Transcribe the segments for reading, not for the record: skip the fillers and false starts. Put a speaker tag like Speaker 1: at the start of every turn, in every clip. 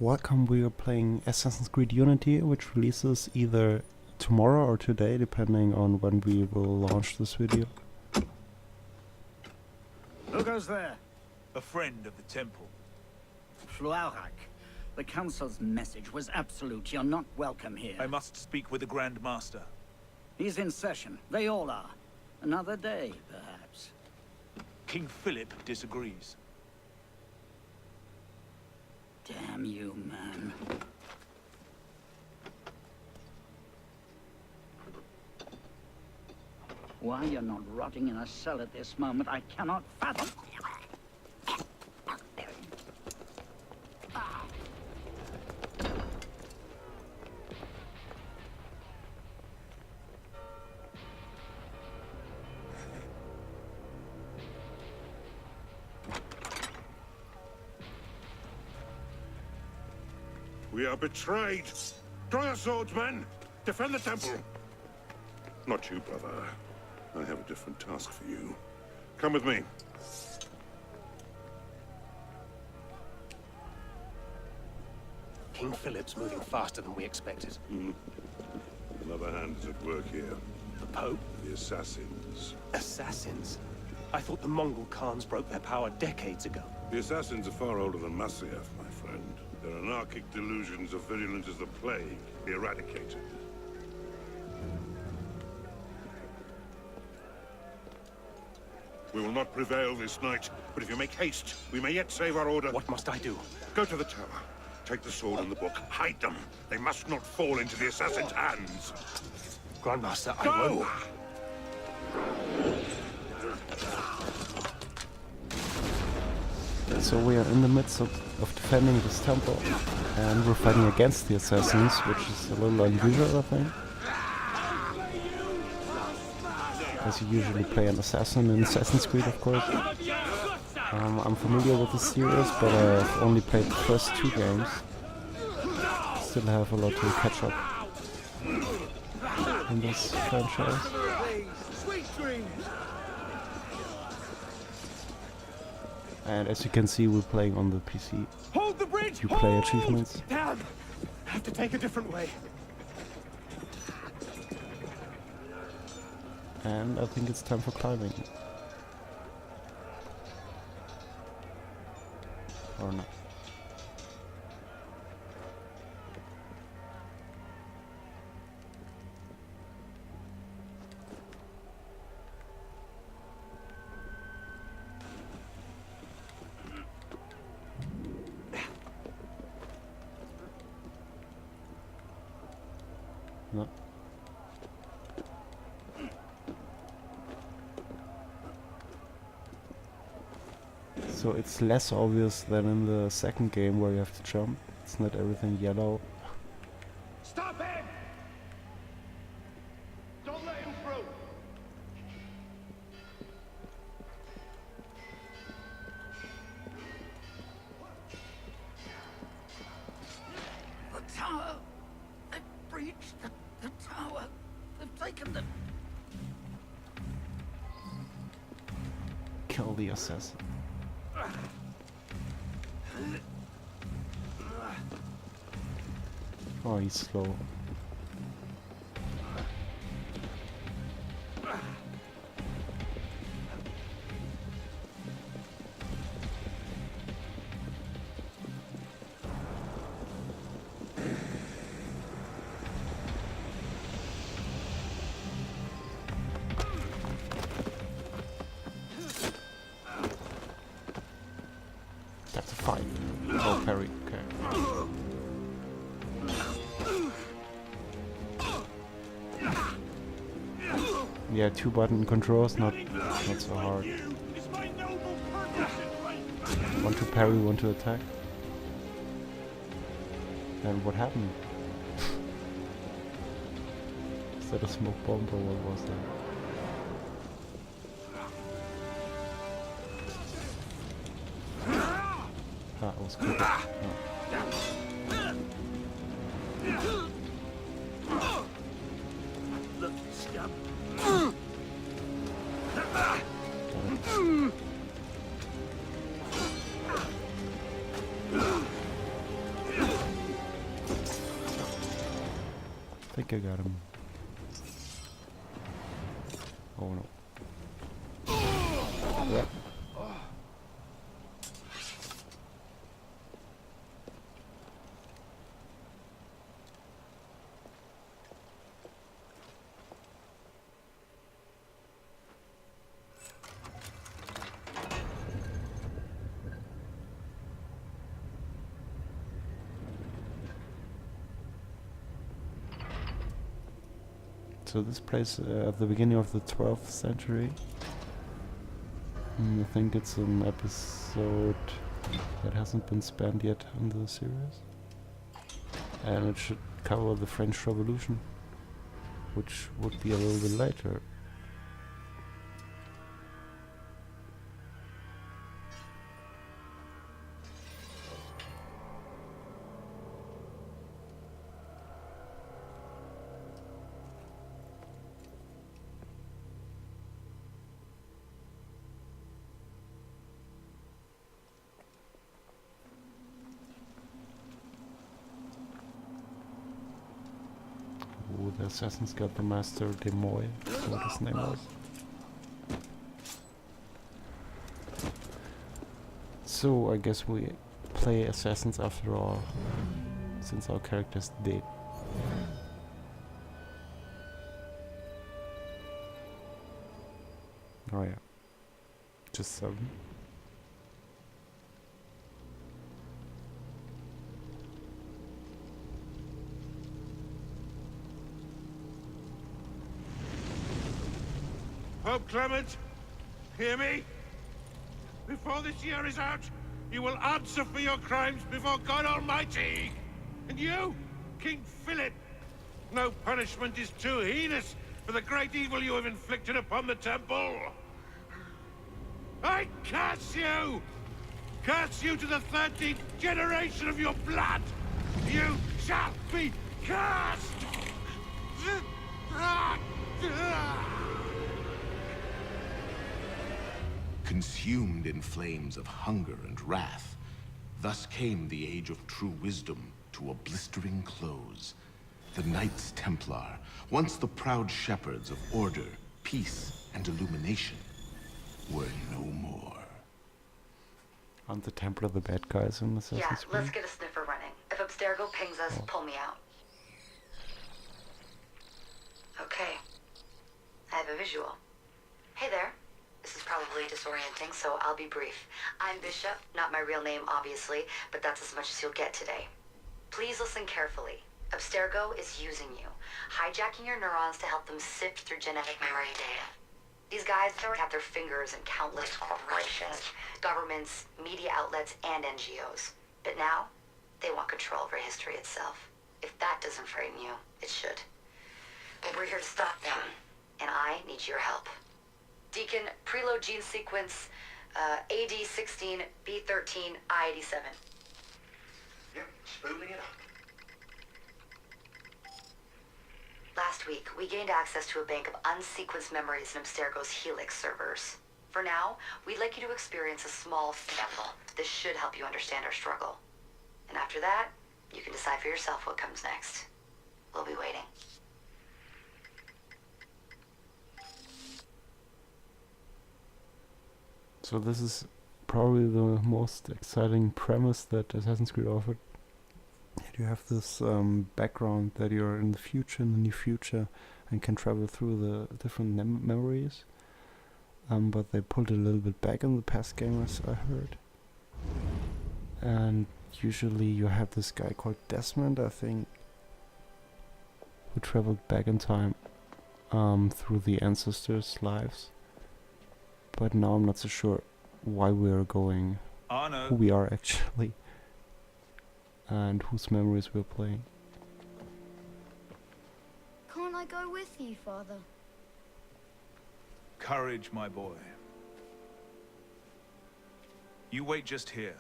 Speaker 1: Welcome, we are playing Assassin's Creed Unity, which releases either tomorrow or today, depending on when we will launch this video.
Speaker 2: Who goes there?
Speaker 3: A friend of the temple.
Speaker 2: Flaurak. The Council's message was absolute. You're not welcome here.
Speaker 3: I must speak with the Grand Master.
Speaker 2: He's in session. They all are. Another day, perhaps.
Speaker 3: King Philip disagrees.
Speaker 2: Damn you, man. Why you're not rotting in a cell at this moment, I cannot fathom.
Speaker 4: We are betrayed! Draw your swords, men! Defend the temple! Not you, brother. I have a different task for you. Come with me.
Speaker 5: King Philip's moving faster than we expected.
Speaker 4: Another hand is at work here.
Speaker 5: The Pope?
Speaker 4: The assassins.
Speaker 5: Assassins? I thought the Mongol Khans broke their power decades ago.
Speaker 4: The assassins are far older than Masyaf, my friend. Their anarchic delusions are virulent as the plague. Be eradicated. We will not prevail this night, but if you make haste, we may yet save our order.
Speaker 5: What must I do?
Speaker 4: Go to the tower. Take the sword and the book. Hide them. They must not fall into the assassins' hands.
Speaker 5: Grandmaster, I
Speaker 4: Go!
Speaker 5: won't.
Speaker 1: So we are in the midst of defending this temple, and we're fighting against the assassins, which is a little unusual, I think. As you usually play an assassin in Assassin's Creed, of course. I'm familiar with the series, but I've only played the first 2 games. Still have a lot to catch up in this franchise. And as you can see, we're playing on the PC.
Speaker 5: Hold the bridge!
Speaker 1: You play achievements.
Speaker 5: Damn! Have to take a different way.
Speaker 1: And I think it's time for climbing. Or not. No. So it's less obvious than in the second game where you have to jump. It's not everything yellow.
Speaker 5: Stop him! Don't let him through!
Speaker 2: The tower! They've breached the tower! They've taken the...
Speaker 1: Kill the assassin. Oh, he's slow. That's a fight. Oh, parry. Okay. Yeah, 2-button controls, not so hard. One to parry, one to attack. And what happened? Is that a smoke bomb or what was that? Ah, it was good. Oh.
Speaker 2: Look, you scum.
Speaker 1: think I got him. Oh no. Yep. So this place at the beginning of the 12th century. I think it's an episode that hasn't been spent yet on the series. And it should cover the French Revolution, which would be a little bit later. Ooh, the assassins got the Master de Moy, that's what his name was. So I guess we play assassins after all, since our character's dead. Oh yeah, just 7.
Speaker 4: Pope Clement, hear me? Before this year is out, you will answer for your crimes before God Almighty. And you, King Philip, no punishment is too heinous for the great evil you have inflicted upon the temple. I curse you! Curse you to the 13th generation of your blood! You shall be cursed!
Speaker 6: Consumed in flames of hunger and wrath, thus came the age of true wisdom to a blistering close. The Knights Templar, once the proud shepherds of order, peace, and illumination, were no more.
Speaker 1: Aren't the Templar the bad guys in Assassin's
Speaker 7: Yeah,
Speaker 1: Creed?
Speaker 7: let's get a sniffer running. If Abstergo pings us, pull me out. Okay. I have a visual. Hey there. This is probably disorienting, so I'll be brief. I'm Bishop, not my real name, obviously, but that's as much as you'll get today. Please listen carefully. Abstergo is using you, hijacking your neurons to help them sift through genetic memory data. These guys have their fingers in countless corporations, governments, media outlets, and NGOs. But now, they want control over history itself. If that doesn't frame you, it should. But we're here to stop them, and I need your help. Deacon, preload gene sequence AD16, B13, I87.
Speaker 8: Yep, spooling it up.
Speaker 7: Last week, we gained access to a bank of unsequenced memories in Abstergo's Helix servers. For now, we'd like you to experience a small sample. This should help you understand our struggle. And after that, you can decide for yourself what comes next. We'll be waiting.
Speaker 1: So this is probably the most exciting premise that Assassin's Creed offered. You have this background that you're in the future, in the near future, and can travel through the different memories. But they pulled it a little bit back in the past games, I heard. And usually you have this guy called Desmond, I think, who traveled back in time through the ancestors' lives. But now I'm not so sure why we're going, who we are actually, and whose memories we're playing.
Speaker 9: Can't I go with you, Father?
Speaker 3: Courage, my boy. You wait just here.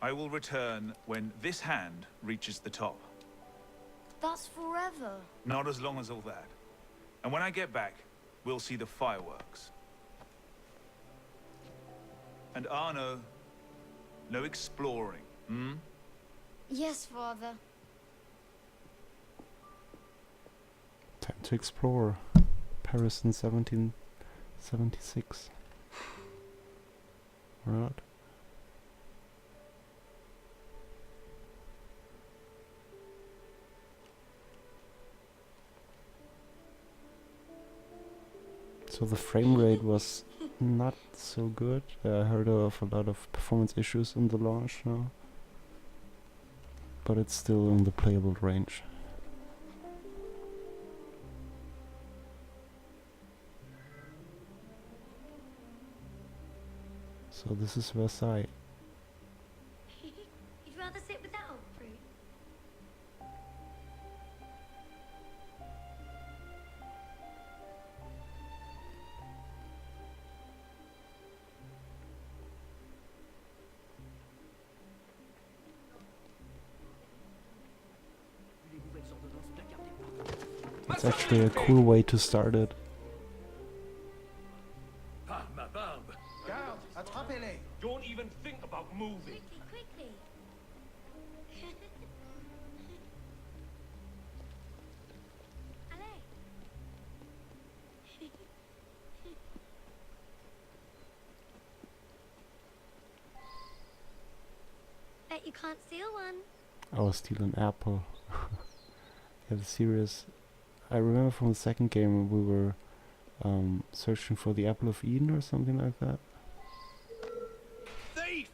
Speaker 3: I will return when this hand reaches the top.
Speaker 9: That's forever.
Speaker 3: Not as long as all that. And when I get back, we'll see the fireworks. And Arno, no exploring, hmm?
Speaker 9: Yes, Father.
Speaker 1: to explore Paris in 1776. Or not? So the frame rate was not so good. I heard of a lot of performance issues in the launch now. But it's still in the playable range. So this is Versailles.
Speaker 10: You'd rather sit with that old fruit?
Speaker 1: It's actually a cool way to start it.
Speaker 5: Ah, ma barbe.
Speaker 8: Garde, attrapez-les.
Speaker 5: Don't even think about moving.
Speaker 10: Quickly. Allez. Bet you can't steal one.
Speaker 1: I was steal an apple. Yeah, the series. I remember from the second game we were searching for the Apple of Eden or something like that.
Speaker 5: Thief!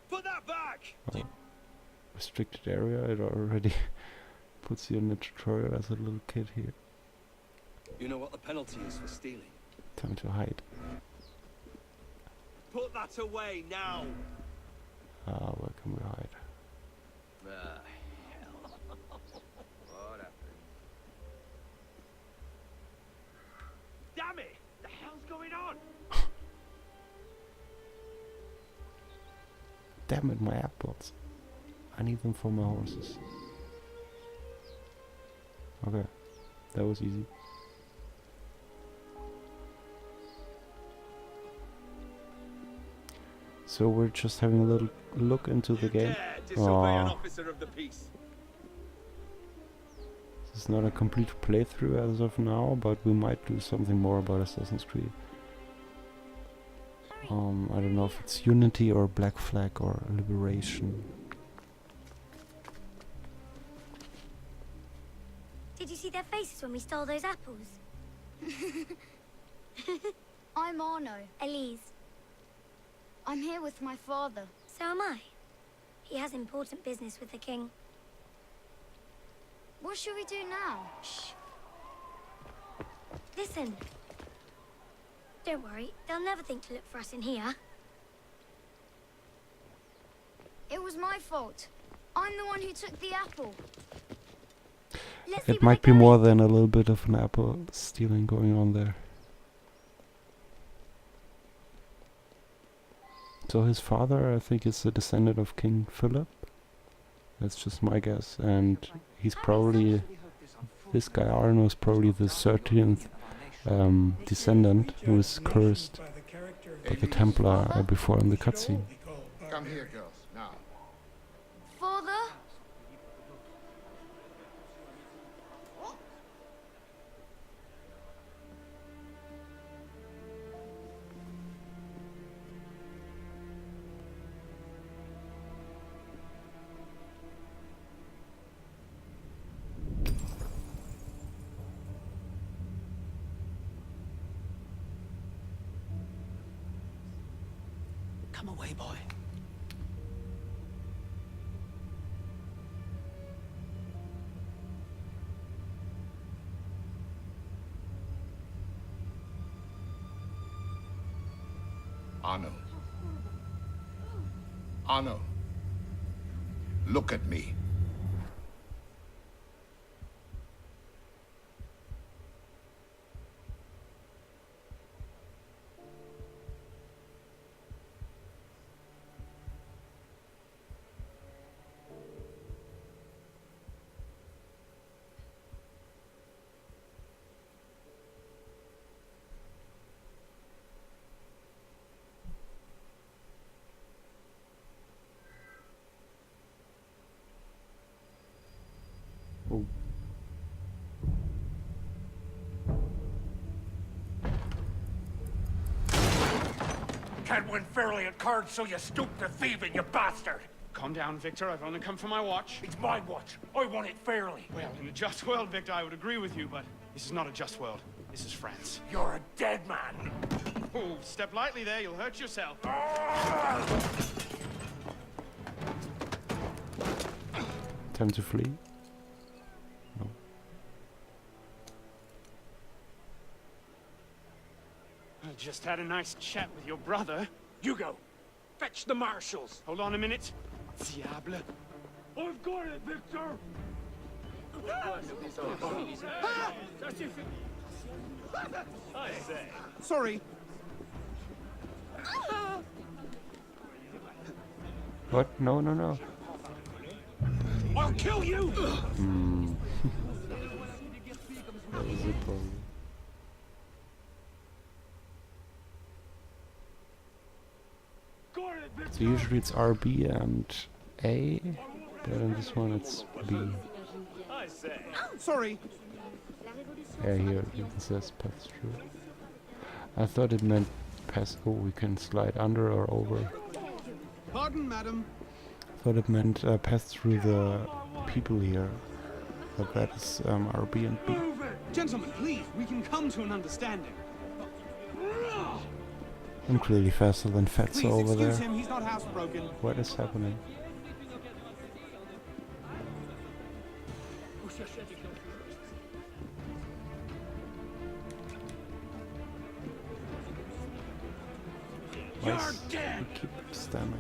Speaker 5: Put that back!
Speaker 1: Oh. Restricted area, it already puts you in the tutorial as a little kid here.
Speaker 5: You know what the penalty is for stealing?
Speaker 1: Time to hide.
Speaker 5: Put that away now!
Speaker 1: Ah, where can we hide?
Speaker 5: Ah, hell. Whatever. Damn it! The hell's going on?
Speaker 1: Damn it, my apples. I need them for my horses. Okay, that was easy. So we're just having a little look into the game.
Speaker 5: Disobey an officer of the peace.
Speaker 1: This is not a complete playthrough as of now, but we might do something more about Assassin's Creed. I don't know if it's Unity or Black Flag or Liberation.
Speaker 10: Did you see their faces when we stole those apples?
Speaker 9: I'm Arno.
Speaker 10: Elise.
Speaker 9: I'm here with my father.
Speaker 10: So am I. He has important business with the king.
Speaker 9: What should we do now?
Speaker 10: Shh. Listen. Don't worry, they'll never think to look for us in here.
Speaker 9: It was my fault. I'm the one who took the apple.
Speaker 10: Let's see
Speaker 1: It
Speaker 10: where
Speaker 1: might be
Speaker 10: they're
Speaker 1: more
Speaker 10: going.
Speaker 1: than a little bit of an apple stealing going on there. So his father, I think, is a descendant of King Philip. That's just my guess. And he's probably, this guy Arno is probably the 13th descendant who was cursed by the Templar before in the cutscene.
Speaker 6: Come here, girls, now.
Speaker 9: Father?
Speaker 5: Come away, boy.
Speaker 6: Arno. Arno. Look at me.
Speaker 4: can't win fairly at cards, so you stoop to thieving, you bastard!
Speaker 11: Calm down, Victor. I've only come for my watch.
Speaker 4: It's my watch. I want it fairly.
Speaker 11: Well, in a just world, Victor, I would agree with you, but this is not a just world. This is France.
Speaker 4: You're a dead man.
Speaker 11: Oh, step lightly there. You'll hurt yourself.
Speaker 1: Time to flee. No.
Speaker 11: I just had a nice chat with your brother.
Speaker 4: You go. Fetch the marshals.
Speaker 11: Hold on a minute. Diable.
Speaker 4: I've got it, Victor!
Speaker 11: Sorry.
Speaker 1: What? No, no, no.
Speaker 4: I'll kill you!
Speaker 1: That was it probably. So usually it's RB and A, but in this one it's B.
Speaker 11: Sorry.
Speaker 1: Yeah, here it says pass through. I thought it meant pass. Oh, we can slide under or over.
Speaker 11: Pardon, madam.
Speaker 1: I thought it meant pass through the people here, but that is RB and B.
Speaker 11: Gentlemen, please, we can come to an understanding.
Speaker 1: I'm clearly faster than Fatso
Speaker 11: Please
Speaker 1: over there.
Speaker 11: excuse him, he's not housebroken.
Speaker 1: What is happening? Why we keep standing?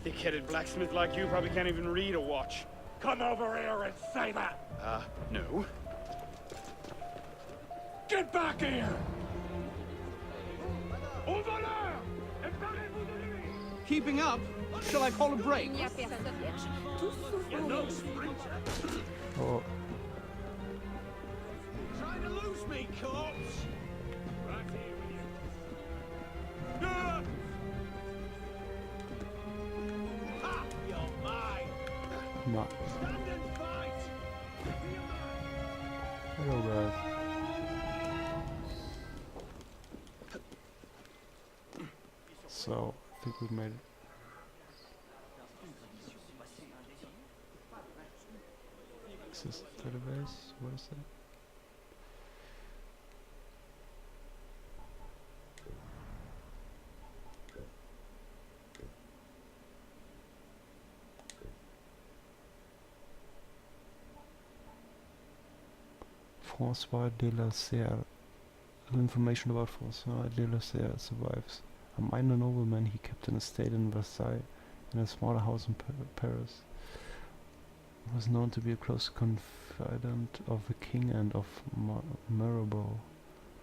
Speaker 11: Thick-headed blacksmith like you probably can't even read a watch.
Speaker 4: Come over here and say that!
Speaker 11: No.
Speaker 4: Get back here!
Speaker 11: Keeping up? Shall I call a break?
Speaker 1: Oh,
Speaker 11: Trying to lose me, corpse!
Speaker 4: Right here with you.
Speaker 11: Ha! You're mine!
Speaker 1: no.
Speaker 11: Stand and fight!
Speaker 1: Hello, guys. So, I think we made it. Access database. What is that? François de la Serre. Information about François de la Serre survives. A minor nobleman, he kept an estate in Versailles and a smaller house in Paris. He was known to be a close confidant of the king and of Mirabeau.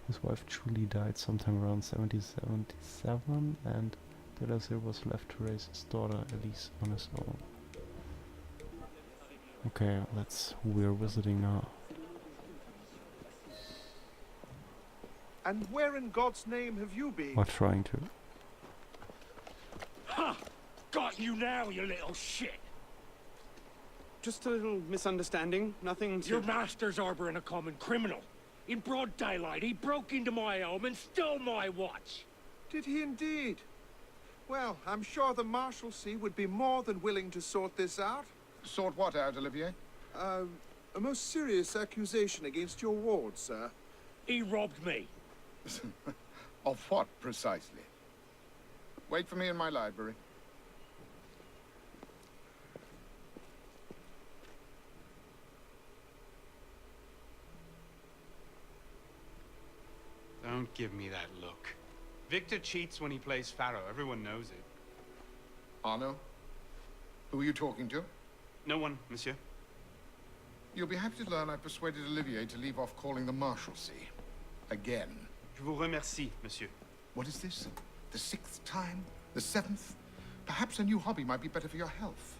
Speaker 1: His wife Julie died sometime around 1777, and de la Serre was left to raise his daughter Elise on his own. Okay, we're visiting now.
Speaker 12: And where in God's name have you been?
Speaker 1: Or trying to.
Speaker 4: Ha! Got you now, you little shit!
Speaker 11: Just a little misunderstanding, nothing to...
Speaker 4: Your master's harboring a common criminal. In broad daylight, he broke into my home and stole my watch.
Speaker 12: Did he indeed? Well, I'm sure the Marshalsea would be more than willing to sort this out.
Speaker 13: Sort what out, Olivier?
Speaker 12: A most serious accusation against your ward, sir.
Speaker 4: He robbed me.
Speaker 13: Of what, precisely? Wait for me in my library.
Speaker 11: Don't give me that look. Victor cheats when he plays Pharaoh. Everyone knows it.
Speaker 13: Arno? Who are you talking to?
Speaker 11: No one, monsieur.
Speaker 13: You'll be happy to learn I persuaded Olivier to leave off calling the Marshalsea. Again.
Speaker 11: Je vous remercie, monsieur.
Speaker 13: What is this? The 6th time? The 7th? Perhaps a new hobby might be better for your health.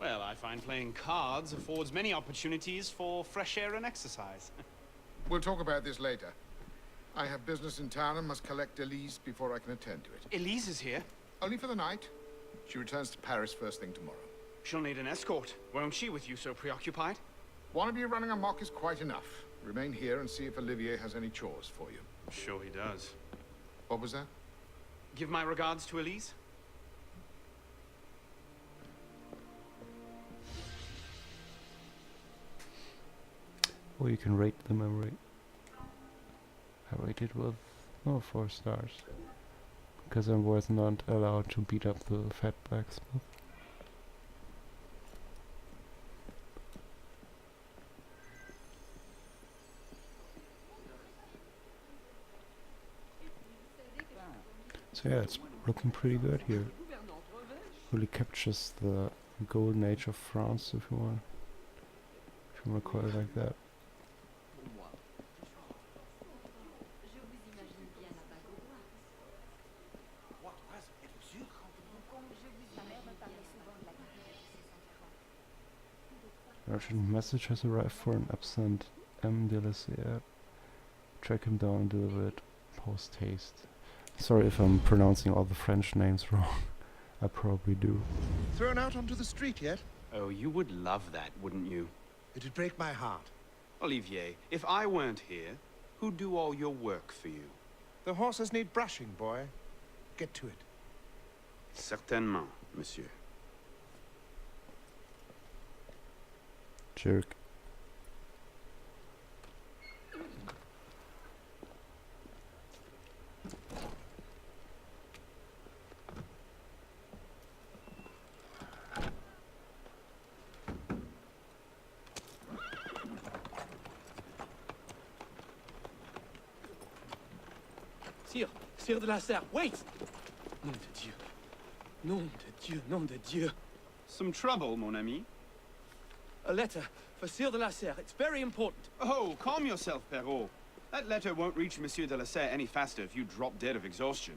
Speaker 11: Well, I find playing cards affords many opportunities for fresh air and exercise.
Speaker 13: We'll talk about this later. I have business in town and must collect Elise before I can attend to it.
Speaker 11: Elise is here.
Speaker 13: Only for the night. She returns to Paris first thing tomorrow.
Speaker 11: She'll need an escort. Won't she, with you so preoccupied?
Speaker 13: One of you running amok is quite enough. Remain here and see if Olivier has any chores for you.
Speaker 11: Sure he does.
Speaker 13: What was that?
Speaker 11: Give my regards to Elise.
Speaker 1: Or you can rate the memory. I rate it with 4 stars. Because I was not allowed to beat up the fat blacksmith. So yeah, it's looking pretty good here. Really captures the golden age of France, if you want to call it like that. Urgent message has arrived for an absent M. de la Serre. Track him down and deliver it post haste. Sorry if I'm pronouncing all the French names wrong. I probably do.
Speaker 12: Thrown out onto the street yet?
Speaker 11: Oh, you would love that, wouldn't you?
Speaker 12: It'd break my heart.
Speaker 11: Olivier, if I weren't here, who'd do all your work for you?
Speaker 12: The horses need brushing, boy. Get to it.
Speaker 11: Certainement, monsieur.
Speaker 1: Jerk.
Speaker 5: Sire de la Serre, wait! Nom de Dieu. Nom de Dieu, nom de Dieu.
Speaker 11: Some trouble, mon ami?
Speaker 5: A letter for Sire de la Serre. It's very important.
Speaker 11: Oh, calm yourself, Perrault. That letter won't reach Monsieur de la Serre any faster if you drop dead of exhaustion.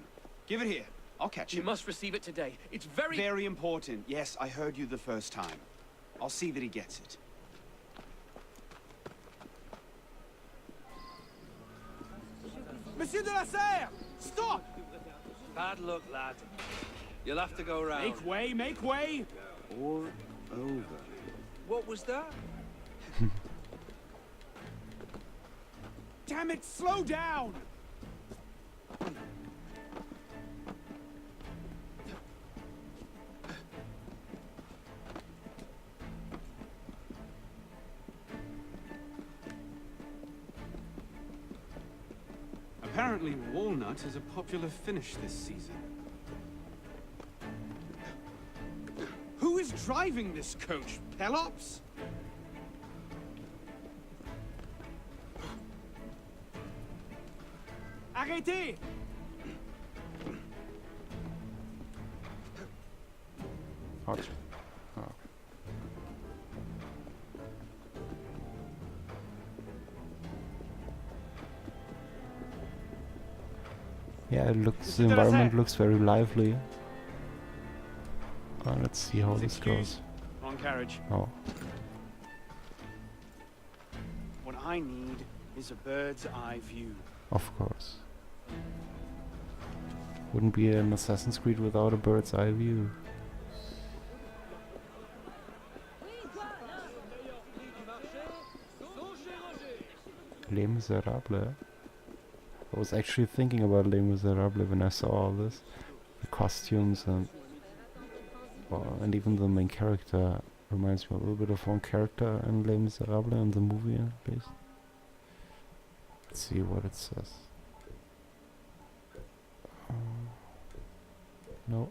Speaker 11: Give it here. I'll catch
Speaker 5: You
Speaker 11: him.
Speaker 5: must receive it today. It's very...
Speaker 11: Very important. Yes, I heard you the first time. I'll see that he gets it.
Speaker 5: Monsieur de la Serre! Stop!
Speaker 14: Bad luck, lad. You'll have to go round.
Speaker 5: Make way, make way!
Speaker 11: Or over.
Speaker 14: What was that?
Speaker 5: Damn it, slow down!
Speaker 11: Apparently, walnut is a popular finish this season.
Speaker 5: Who is driving this coach? Pelops? Arrêtez!
Speaker 1: Ouch. Oh. Yeah, it looks, the environment looks very lively. Let's see how this goes.
Speaker 11: Wrong carriage.
Speaker 1: Oh.
Speaker 11: What I need is a bird's eye view.
Speaker 1: Of course. Wouldn't be an Assassin's Creed without a bird's eye view. Les Miserables. I was actually thinking about Les Miserables when I saw all this. The costumes and and even the main character reminds me a little bit of one character in Les Miserables in the movie at least. Let's see what it says. No.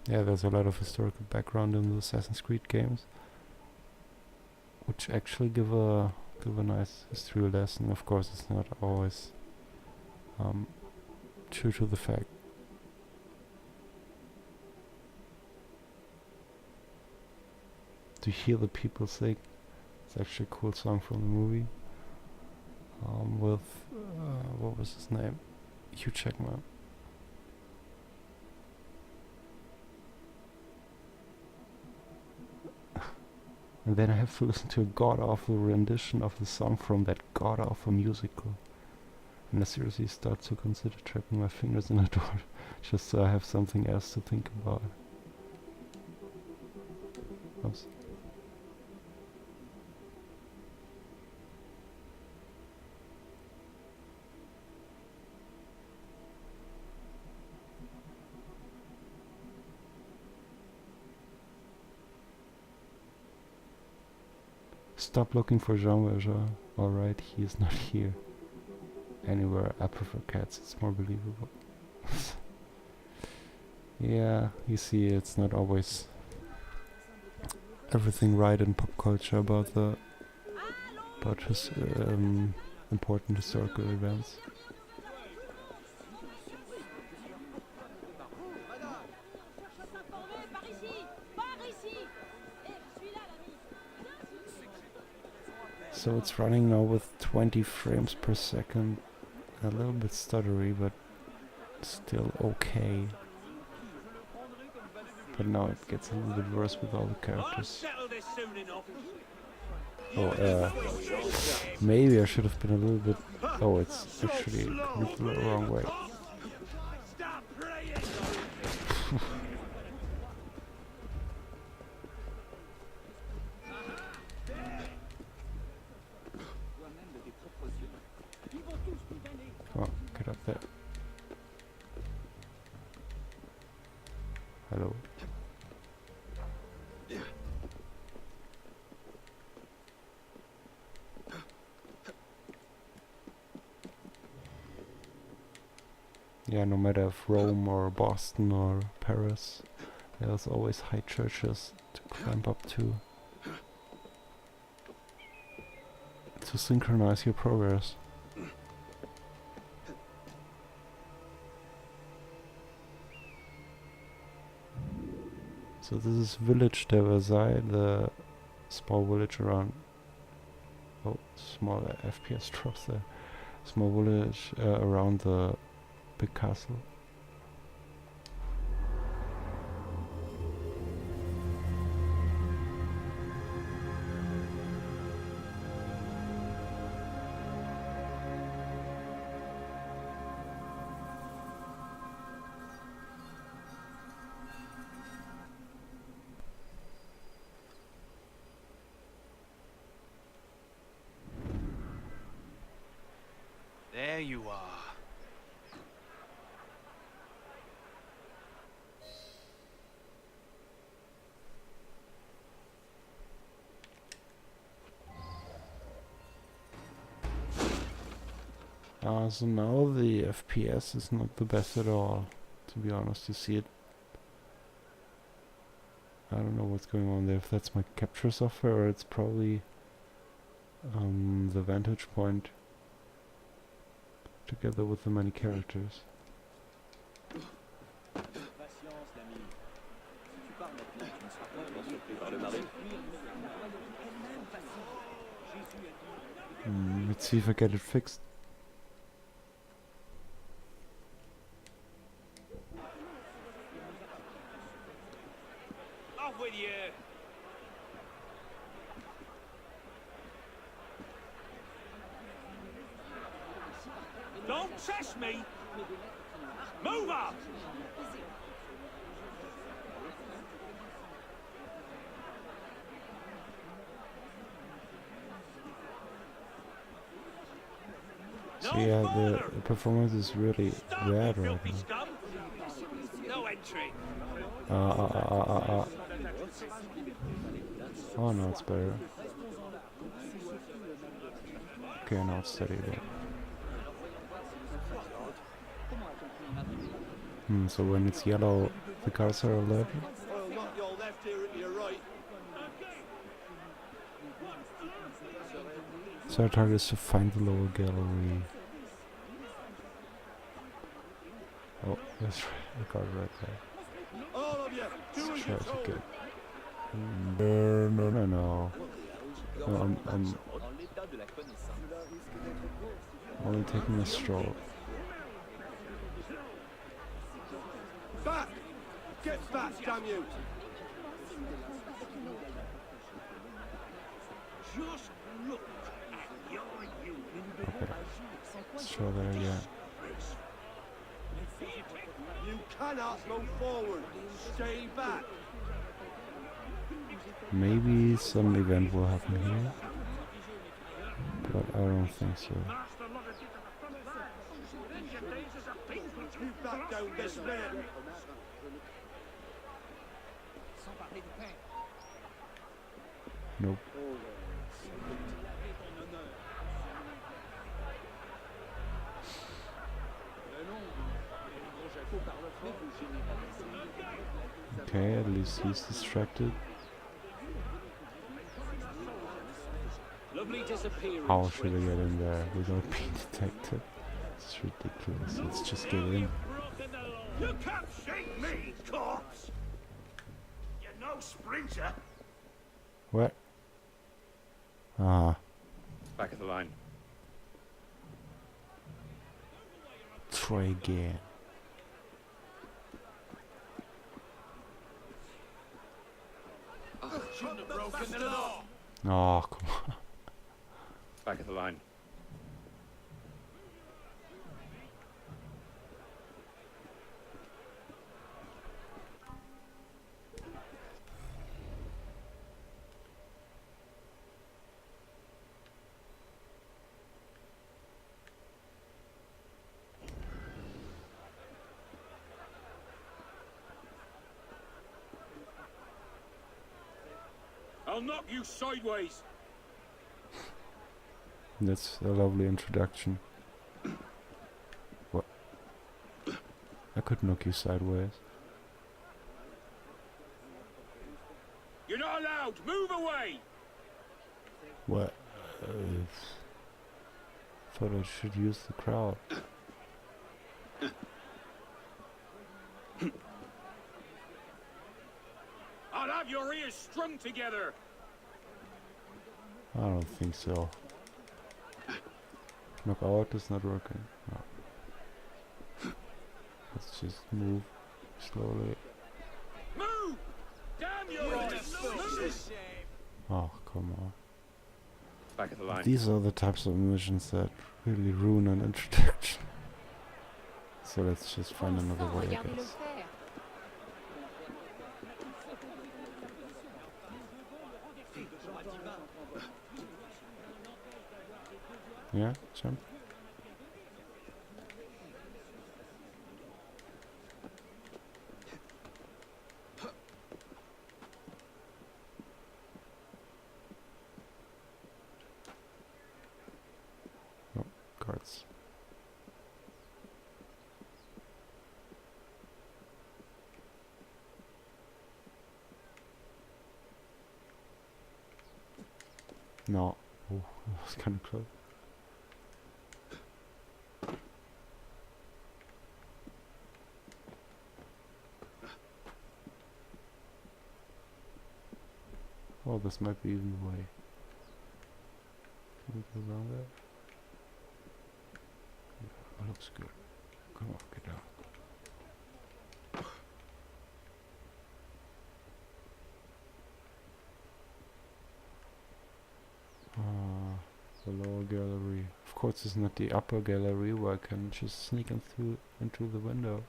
Speaker 1: Yeah, there's a lot of historical background in the Assassin's Creed games, which actually give a nice history lesson. Of course, it's not always true to the fact. To hear the people sing, it's actually a cool song from the movie. With what was his name? Hugh Jackman. And then I have to listen to a god-awful rendition of the song from that god-awful musical. And I seriously start to consider trapping my fingers in a door, just so I have something else to think about. Oops. Stop looking for Jean. Alright, he is not here. Anywhere, I prefer cats, it's more believable. Yeah, you see, it's not always everything right in pop culture about his important historical events. So it's running now with 20 frames per second. A little bit stuttery, but still okay. But now it gets a little bit worse with all the characters. Oh, maybe I should have been a little bit... Oh, it's actually the wrong way. Come on, get up there. Hello. Yeah, no matter if Rome or Boston or Paris, there's always high churches to climb up to synchronize your progress. So this is Village de Versailles, the small village around... Oh, small FPS drops there. Small village around the big castle.
Speaker 14: There you are.
Speaker 1: So now the FPS is not the best at all, to be honest. You see it. I don't know what's going on there, if that's my capture software or it's probably the vantage point together with the many characters. Let's see if I get it fixed.
Speaker 14: Off with you. Don't test me. Move up.
Speaker 1: So yeah, the performance is really bad right now.
Speaker 14: No entry.
Speaker 1: Oh no, it's better. Okay, now it's steady again. So when it's yellow, the cars are level.
Speaker 14: Well, not your left here and your right.
Speaker 1: So our target is to find the lower gallery. Oh, there's a guard right there.
Speaker 14: All of you, do as
Speaker 1: Try
Speaker 14: you're
Speaker 1: to
Speaker 14: told.
Speaker 1: get... No. I'm only taking a stroll.
Speaker 14: Back! Get back, damn you!
Speaker 4: Just look at your youth.
Speaker 1: Okay. Let's try that again.
Speaker 14: You cannot go forward. Stay back.
Speaker 1: Maybe some event will happen here, but I don't think so.
Speaker 14: You back down this minute.
Speaker 1: Nope. Okay, at least he's distracted. How should I get in there without being detected? It's ridiculous. Let's just get in.
Speaker 4: You can't shake me, corpse. You're no sprinter.
Speaker 1: What? Ah.
Speaker 15: Back of the line.
Speaker 1: Try again.
Speaker 14: Shouldn't have broken the law.
Speaker 1: Oh, come on.
Speaker 15: Back of the line.
Speaker 4: I'll knock you sideways.
Speaker 1: That's a lovely introduction. What? I could knock you sideways.
Speaker 4: You're not allowed. Move away.
Speaker 1: What? Thought I should use the crowd.
Speaker 4: I'll have your ears strung together.
Speaker 1: I don't think so. Knockout is not working. No. Let's just move slowly.
Speaker 4: Move! Damn your eyes! Move!
Speaker 1: Oh, come on.
Speaker 15: Back of the line.
Speaker 1: These are the types of missions that really ruin an introduction. So let's just find another way, I guess. Yeah, jump. Oh, cards. No. Oh, that was kind of close. Oh, this might be even the way. Can we go around there? Yeah, that looks good. Come on, get down. The lower gallery. Of course, it's not the upper gallery where I can just sneak into the window.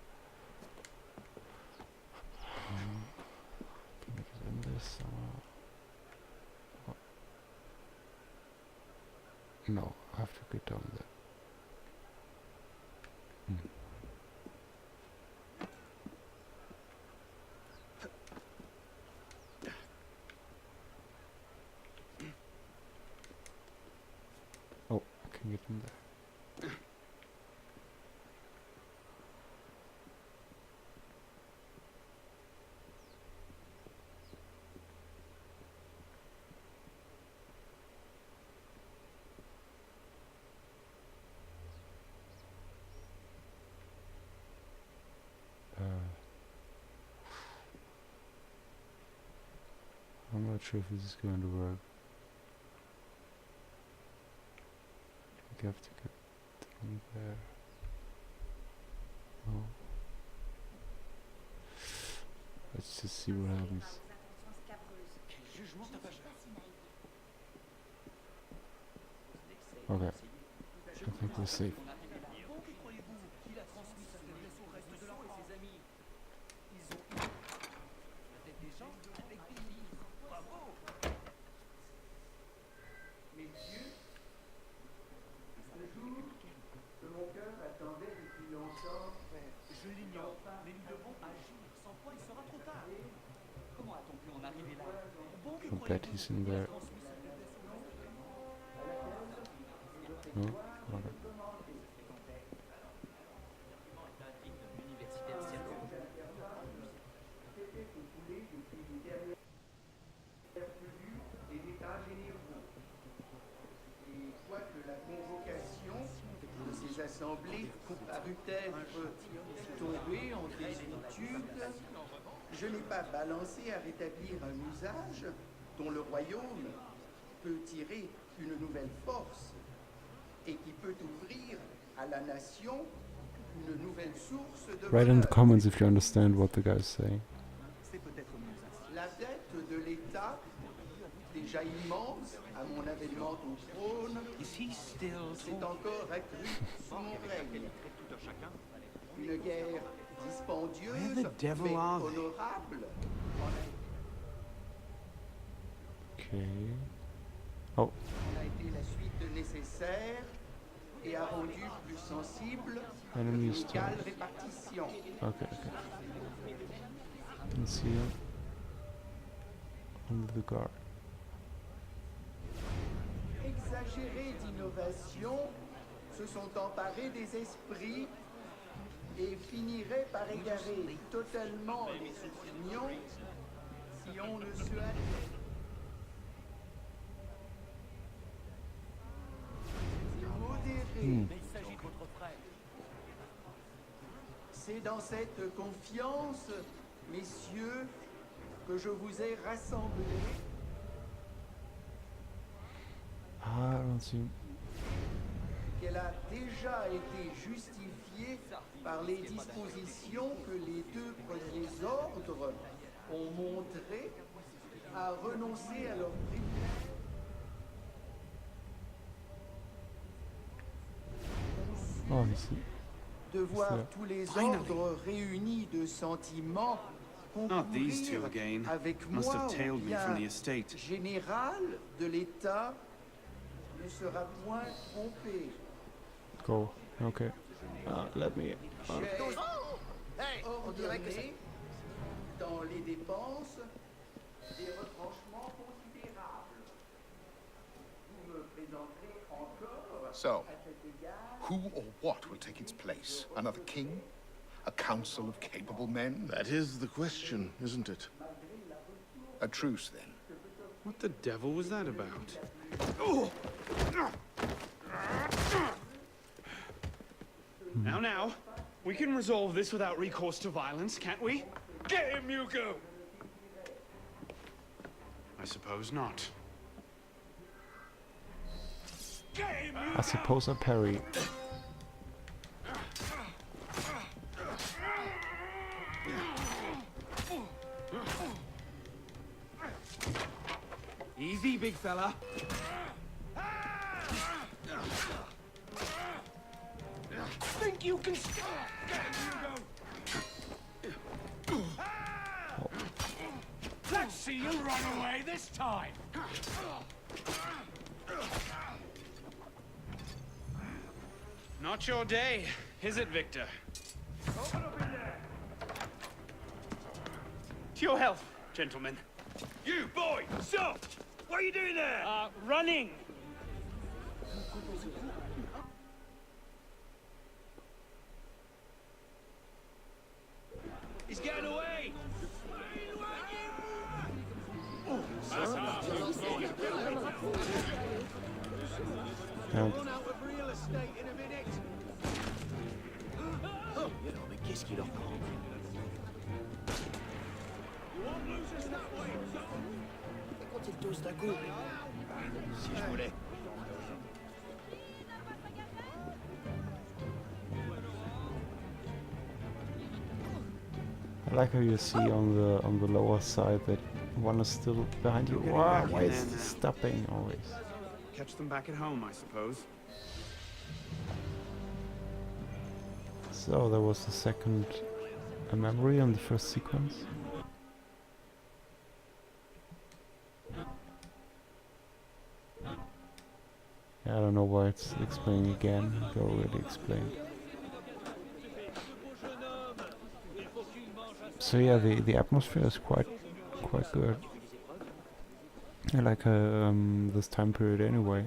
Speaker 1: Can I get in this? No, I have to get down there. Oh, I can get in there. I'm not sure if this is going to work. I think I have to get down there. No. Let's just see what happens. Okay. I think we're safe.
Speaker 2: Je l'ignore, mais nous devons agir. Sans quoi il sera trop tard. Comment a-t-on pu en arriver là?
Speaker 1: I bet he's in there. No? Okay.
Speaker 16: Ces assemblées parut être tombées en désuétude. Je n'ai pas balancé à rétablir un usage dont le royaume peut tirer une nouvelle force et qui peut ouvrir à la nation une nouvelle source de
Speaker 1: Write in the
Speaker 16: valeur.
Speaker 1: comments if you understand what the guy's saying.
Speaker 16: La dette de l'État, déjà immense à mon avènement au trône, s'est encore accrue sous mon règne. Une guerre dispendieuse mais honorable.
Speaker 1: Okay. Oh.
Speaker 16: On a été la suite nécessaire et a rendu plus sensible
Speaker 1: Enemies
Speaker 16: l'égale
Speaker 1: too.
Speaker 16: répartition.
Speaker 1: Okay, okay. Can see him. Under the guard.
Speaker 16: Exagérés d'innovation se sont emparés des esprits et finiraient par égarer totalement les opinions si on ne se hâtait. Modéré. C'est dans cette confiance, messieurs, que je vous ai rassemblés.
Speaker 1: Ah, I don't see him.
Speaker 16: Qu'elle a déjà été justifiée par les dispositions que les deux premiers ordres ont montrées à renoncer à leur privilège.
Speaker 1: Oh, ici.
Speaker 16: De voir
Speaker 1: C'est-
Speaker 16: tous les ordres réunis de sentiments
Speaker 11: Not these two
Speaker 16: concourir
Speaker 11: again.
Speaker 16: avec
Speaker 11: Must
Speaker 16: moi
Speaker 11: have
Speaker 16: ou
Speaker 11: tailed me
Speaker 16: bien
Speaker 11: from the estate.
Speaker 16: général de l'État ne sera point trompé.
Speaker 1: Go. Okay. Let me.
Speaker 16: J'ai ordonné dans les dépenses des retranchements considérables. Vous me présenterez encore
Speaker 13: So,
Speaker 16: à cet égard
Speaker 13: who or what will take its place? Another king? A council of capable men?
Speaker 6: That is the question, isn't it?
Speaker 13: A truce, then.
Speaker 11: What the devil was that about? Now, we can resolve this without recourse to violence, can't we? Get him, Yuko! I suppose not. Get him,
Speaker 1: I suppose I parry.
Speaker 5: Easy, big fella.
Speaker 4: Think you can stop? Let's see you run away this time.
Speaker 11: Not your day, is it, Victor? To your health, gentlemen.
Speaker 4: You, boy, stop! What are you doing there?
Speaker 11: Running!
Speaker 4: He's getting away!
Speaker 1: Yeah.
Speaker 4: Run out of real estate in a minute. Mais qu'est-ce qu'il leur prend? You won't lose us that way, son. Et quand il dose d'un coup? Si je voulais.
Speaker 1: I like how you see on the lower side that one is still behind you.
Speaker 11: You're getting
Speaker 1: Wow,
Speaker 11: back
Speaker 1: why
Speaker 11: in
Speaker 1: is
Speaker 11: there
Speaker 1: it
Speaker 11: now.
Speaker 1: stopping always?
Speaker 11: Catch them back at home, I suppose.
Speaker 1: So there was the second memory on the first sequence. I don't know why it's explaining again. They already explained. So yeah, the atmosphere is quite good. I like this time period anyway.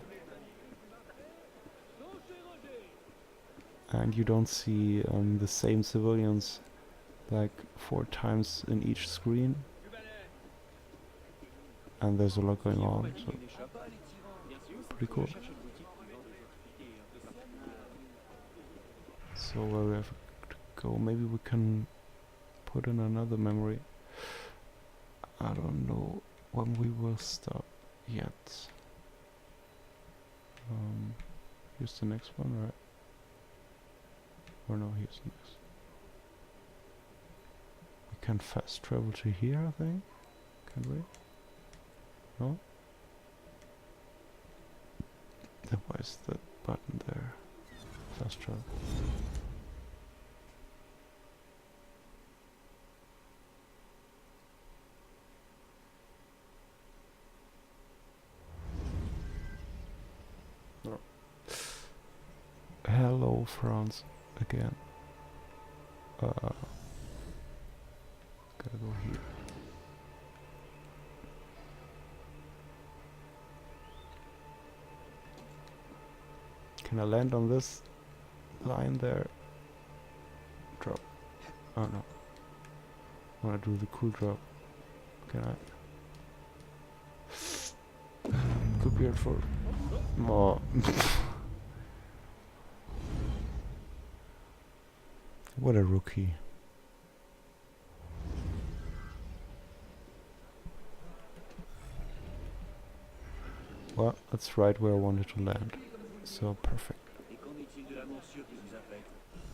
Speaker 1: And you don't see the same civilians like 4 times in each screen. And there's a lot going on, so pretty cool. So where we have to go, maybe we can put in another memory. I don't know when we will stop yet. Here's the next one, right? Or no, here's next. We can fast travel to here, I think. Can we? No? Then why is the button there? Fast travel. No. Hello, France. Again. Gotta go here. Can I land on this line there? Drop. Oh no. I wanna do the cool drop. Can I? Could be hard for more. What a rookie. Well, that's right where I wanted to land. So perfect.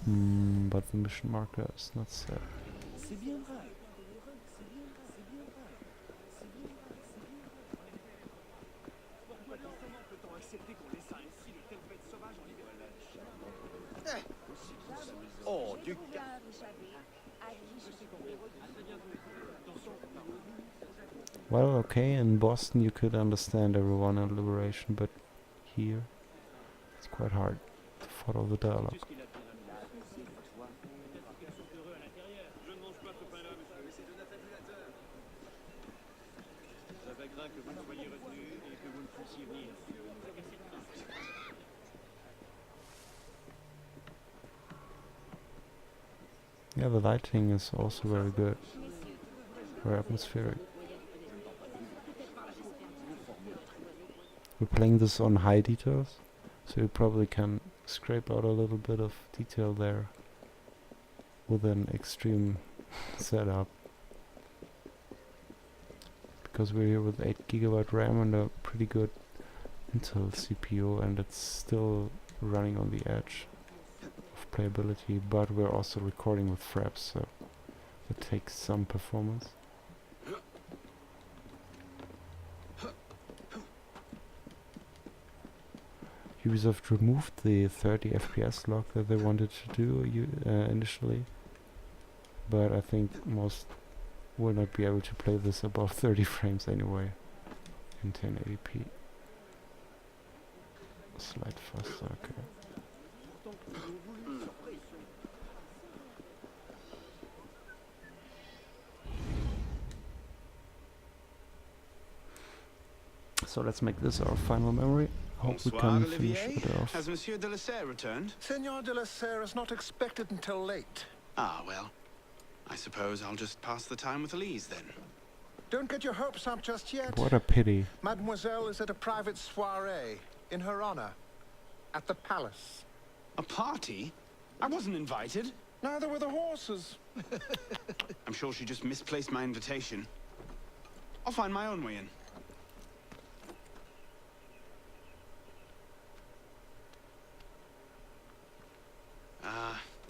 Speaker 1: But the mission marker is not set. Well, okay, in Boston you could understand everyone in Liberation, but here it's quite hard to follow the dialogue. Yeah, the lighting is also very good, very atmospheric. We're playing this on high details, so you probably can scrape out a little bit of detail there with an extreme setup. Because we're here with 8GB RAM and a pretty good Intel CPU, and it's still running on the edge of playability, but we're also recording with fraps, so it takes some performance. Ubisoft removed the 30 FPS lock that they wanted to do initially, but I think most will not be able to play this above 30 frames anyway in 1080p. Slide faster, okay. So let's make this our final memory. Hope we can finish it off.
Speaker 11: Has Monsieur de la Serre returned?
Speaker 12: Senor de la Serre is not expected until late.
Speaker 11: Ah, well. I suppose I'll just pass the time with Elise then.
Speaker 12: Don't get your hopes up just yet.
Speaker 1: What a pity.
Speaker 12: Mademoiselle is at a private soiree in her honor at the palace.
Speaker 11: A party? I wasn't invited.
Speaker 12: Neither were the horses.
Speaker 11: I'm sure she just misplaced my invitation. I'll find my own way in.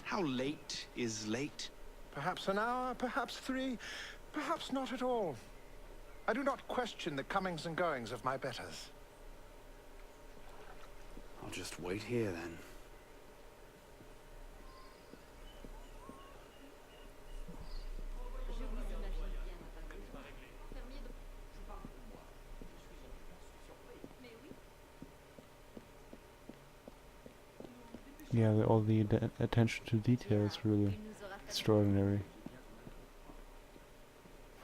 Speaker 11: How late is late?
Speaker 12: Perhaps an hour, perhaps 3, perhaps not at all. I do not question the comings and goings of my betters.
Speaker 11: I'll just wait here then.
Speaker 1: Yeah, all the attention to detail is really extraordinary.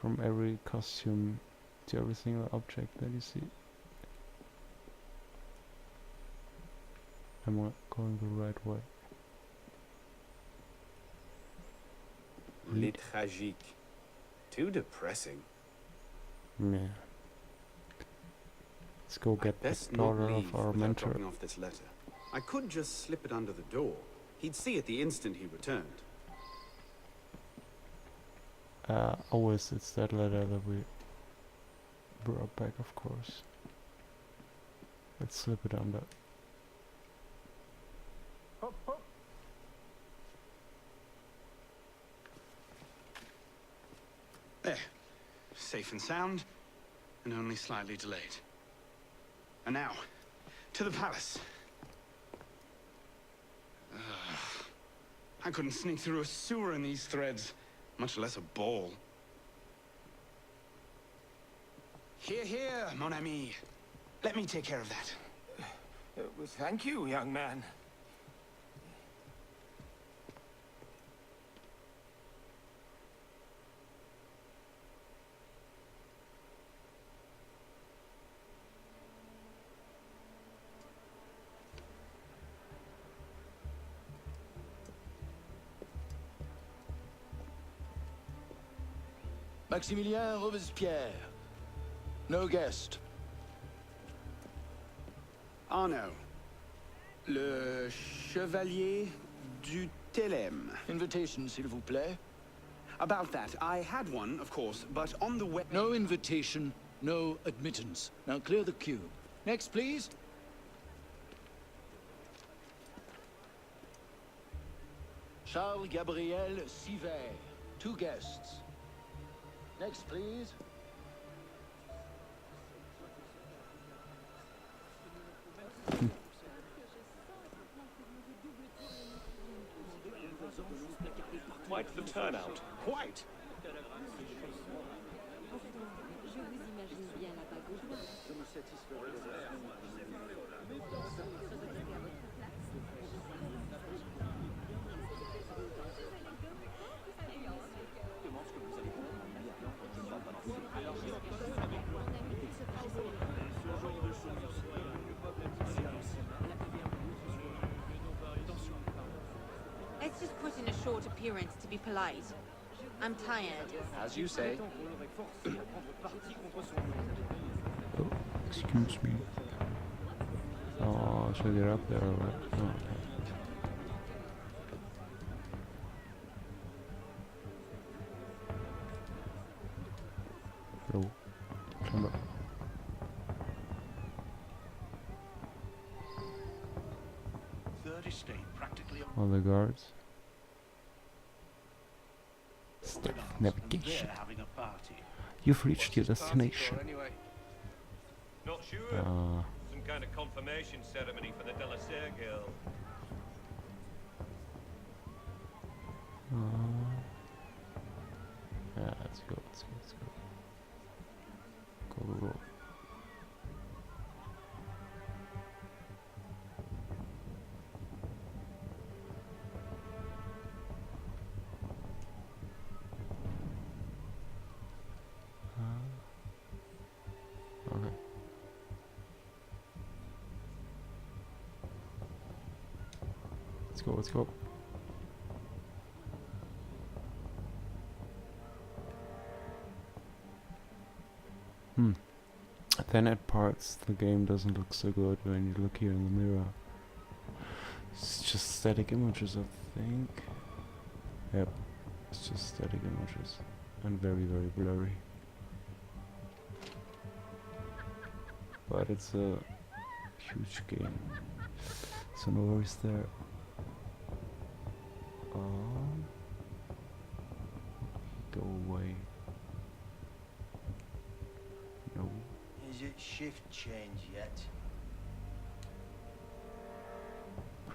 Speaker 1: From every costume to every single object that you see. Am I going the right way?
Speaker 11: Les tragique. Too depressing.
Speaker 1: Yeah. Let's go get the daughter of our mentor.
Speaker 11: Dropping off this letter. I could just slip it under the door. He'd see it the instant he returned.
Speaker 1: Always it's that letter that we brought back, of course. Let's slip it under.
Speaker 11: Hop, hop. There. Safe and sound, and only slightly delayed. And now, to the palace. I couldn't sneak through a sewer in these threads, much less a ball. Here, here, mon ami. Let me take care of that.
Speaker 4: Well, thank you, young man.
Speaker 17: Maximilien Robespierre. No guest.
Speaker 11: Arno. Le Chevalier du Télème.
Speaker 17: Invitation, s'il vous plaît.
Speaker 11: About that, I had one, of course, but on the way...
Speaker 17: No invitation, no admittance. Now clear the queue. Next, please. Charles Gabriel Sivet. 2 guests. Next, please.
Speaker 5: Quite the turnout. Quite.
Speaker 18: Let's just put in a short appearance to be polite. I'm tired.
Speaker 15: As you say.
Speaker 1: Oh, excuse me. Oh, should I get up there or what? Oh, okay. Go. Climb up.
Speaker 2: Third estate, practically
Speaker 1: All the guards. Step navigation.
Speaker 2: having a party.
Speaker 1: You've reached your destination.
Speaker 5: Not sure. Some kind of confirmation ceremony for the De La Serre girl.
Speaker 1: Yeah, let's go, let's go, let's go. Go, go, go. Okay. Let's go, let's go. Then at parts the game doesn't look so good when you look here in the mirror. It's just static images, I think. Yep, it's just static images and very, very blurry. But it's a huge game, so no worries there. Go away. No.
Speaker 16: Is it shift change yet?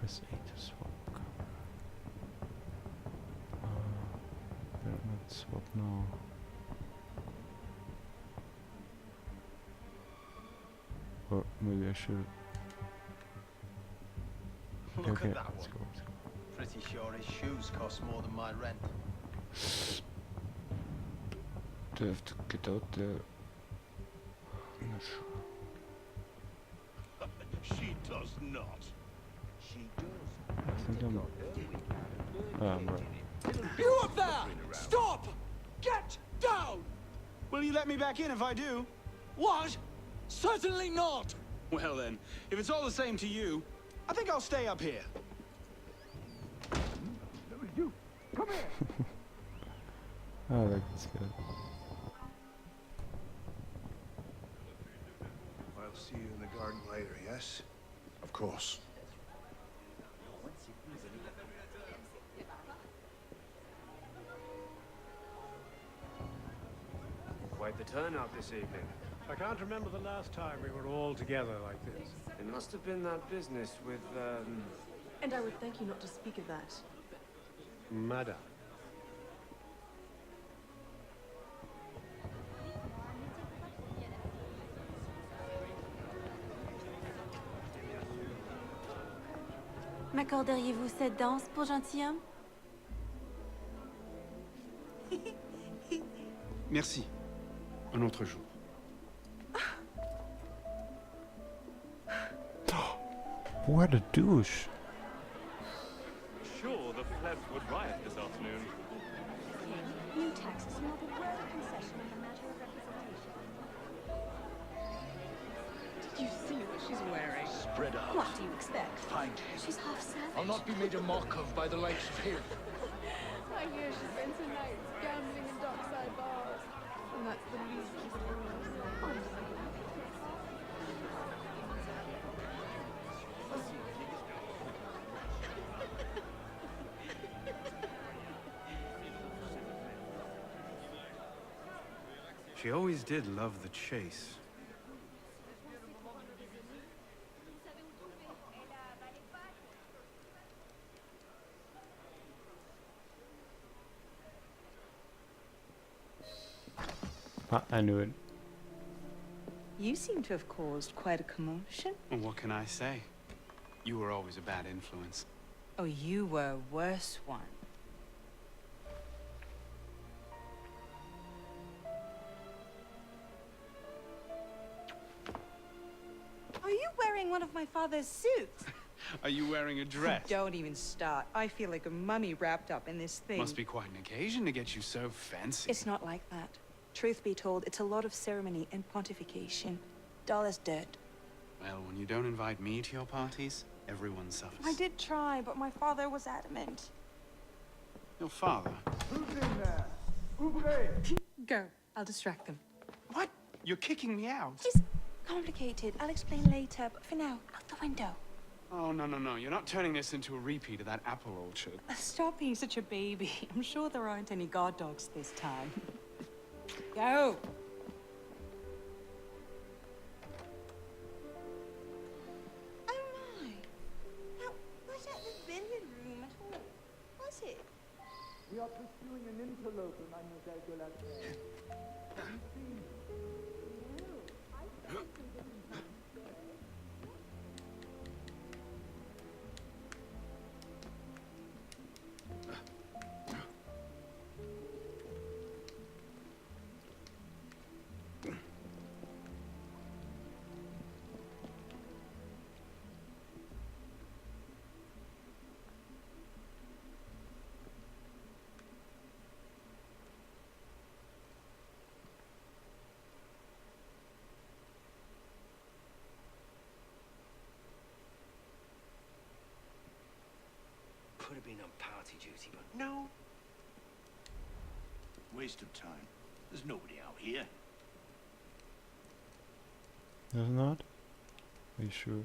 Speaker 1: Press A to swap cover. Better not swap now. Or maybe I should.
Speaker 19: Look
Speaker 1: Okay,
Speaker 19: at that
Speaker 1: let's
Speaker 19: one.
Speaker 1: go, let's go.
Speaker 19: Pretty sure his shoes cost more than my rent.
Speaker 1: Do I have to get out there? I'm not sure.
Speaker 4: She does not. She does.
Speaker 1: I think I'm. I'm right.
Speaker 11: You up there! Stop! Get down! Will you let me back in if I do?
Speaker 17: What? Certainly not!
Speaker 11: Well then, if it's all the same to you, I think I'll stay up here.
Speaker 4: You, come here.
Speaker 1: I like this guy.
Speaker 4: I'll see you in the garden later, yes? Of course.
Speaker 20: Quite the turnout this evening.
Speaker 21: I can't remember the last time we were all together like this.
Speaker 20: It must have been that business with,
Speaker 22: And I would thank you not to speak of that.
Speaker 21: Madame.
Speaker 22: M'accorderiez-vous cette danse pour gentilhomme?
Speaker 11: Merci. Un autre jour.
Speaker 1: What a douche!
Speaker 23: Sure, the plebs would riot this afternoon.
Speaker 10: New taxes are not a word of concession in the matter of representation.
Speaker 22: Did you see what she's wearing?
Speaker 17: Spread out.
Speaker 22: What do you expect?
Speaker 17: Find him.
Speaker 22: She's half savage.
Speaker 17: I'll not be made a mock of by the likes of him.
Speaker 22: I hear she spends her nights gambling in dockside bars. And that's the least she's doing.
Speaker 11: She always did love the chase.
Speaker 1: I knew it.
Speaker 22: You seem to have caused quite a commotion.
Speaker 11: Well, what can I say? You were always a bad influence.
Speaker 22: Oh, you were a worse one. Are you wearing one of my father's suits?
Speaker 11: Are you wearing a dress?
Speaker 22: Don't even start. I feel like a mummy wrapped up in this thing.
Speaker 11: Must be quite an occasion to get you so fancy.
Speaker 22: It's not like that. Truth be told, it's a lot of ceremony and pontification. Dull as dirt.
Speaker 11: Well, when you don't invite me to your parties, everyone suffers.
Speaker 22: I did try, but my father was adamant.
Speaker 11: Your father?
Speaker 4: Who's in there? Ouvrez!
Speaker 22: Go. I'll distract them.
Speaker 11: What? You're kicking me out?
Speaker 22: It's complicated. I'll explain later, but for now, out the window.
Speaker 11: Oh, no, no, no. You're not turning this into a repeat of that apple orchard.
Speaker 22: Stop being such a baby. I'm sure there aren't any guard dogs this time. Go! Oh my! Now, was that the billiard room at all? Was it?
Speaker 16: We are pursuing an interloper, Mademoiselle de la Terre. Have you seen him?
Speaker 22: No, I think we can get him downstairs.
Speaker 8: Could have been on party duty, but no.
Speaker 4: Waste of time. There's nobody out here.
Speaker 1: There's not? Are you sure?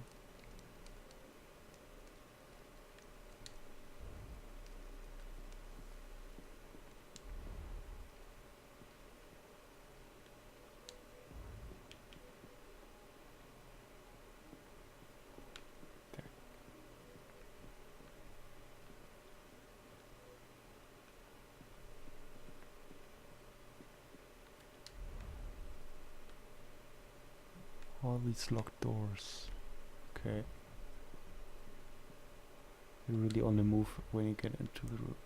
Speaker 1: All these locked doors. Okay. You really only move when you get into the room.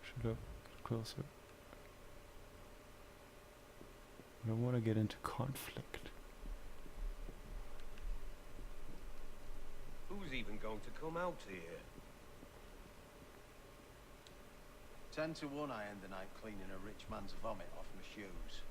Speaker 1: Should I get closer? I don't want to get into conflict.
Speaker 19: Who's even going to come out here? 10 to 1 I end the night cleaning a rich man's vomit off my shoes.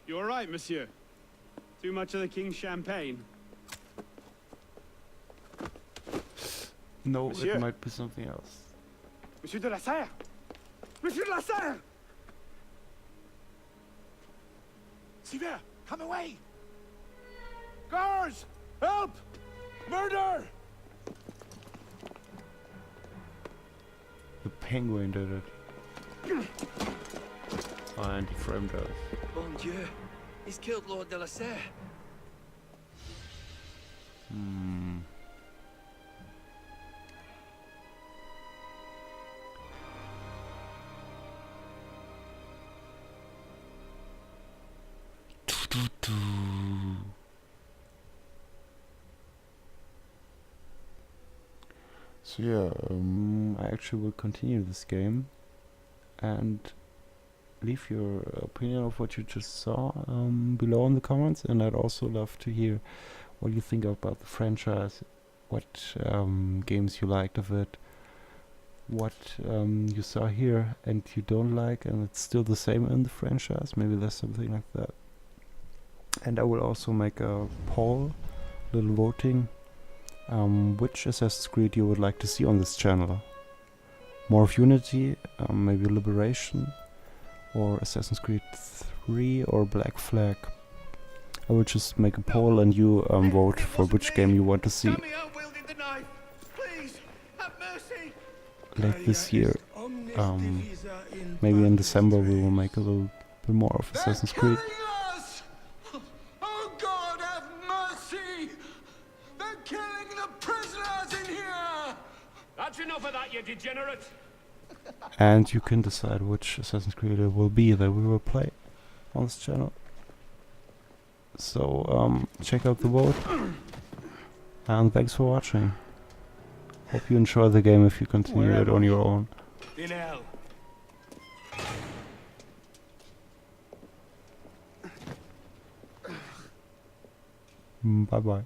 Speaker 11: You all right, monsieur? Too much of the king's champagne?
Speaker 1: No,
Speaker 11: Monsieur?
Speaker 1: it might be something else.
Speaker 11: Monsieur de la Serre! Monsieur de la Serre!
Speaker 4: Vive, come away! Guards! Help! Murder!
Speaker 1: The penguin did it. And he framed us.
Speaker 5: Mon Dieu, he's killed Lord de la Serre.
Speaker 1: Hmm. So yeah, I actually will continue this game and leave your opinion of what you just saw below in the comments, and I'd also love to hear what you think about the franchise, what games you liked of it, what you saw here and you don't like and it's still the same in the franchise. Maybe there's something like that. And I will also make a poll, little voting, which Assassin's Creed you would like to see on this channel. More of Unity, maybe Liberation, or Assassin's Creed 3 or Black Flag. I will just make a poll and you vote for which game you want to see. Late this year, maybe in December we will make a little bit more of Assassin's Creed.
Speaker 4: Oh God, have mercy! They're killing the prisoners in here!
Speaker 23: That's enough of that, you degenerate!
Speaker 1: And you can decide which Assassin's Creed it will be that we will play on this channel. So check out the vote, and thanks for watching. Hope you enjoy the game if you continue it on your own.
Speaker 23: In hell.
Speaker 1: Bye bye.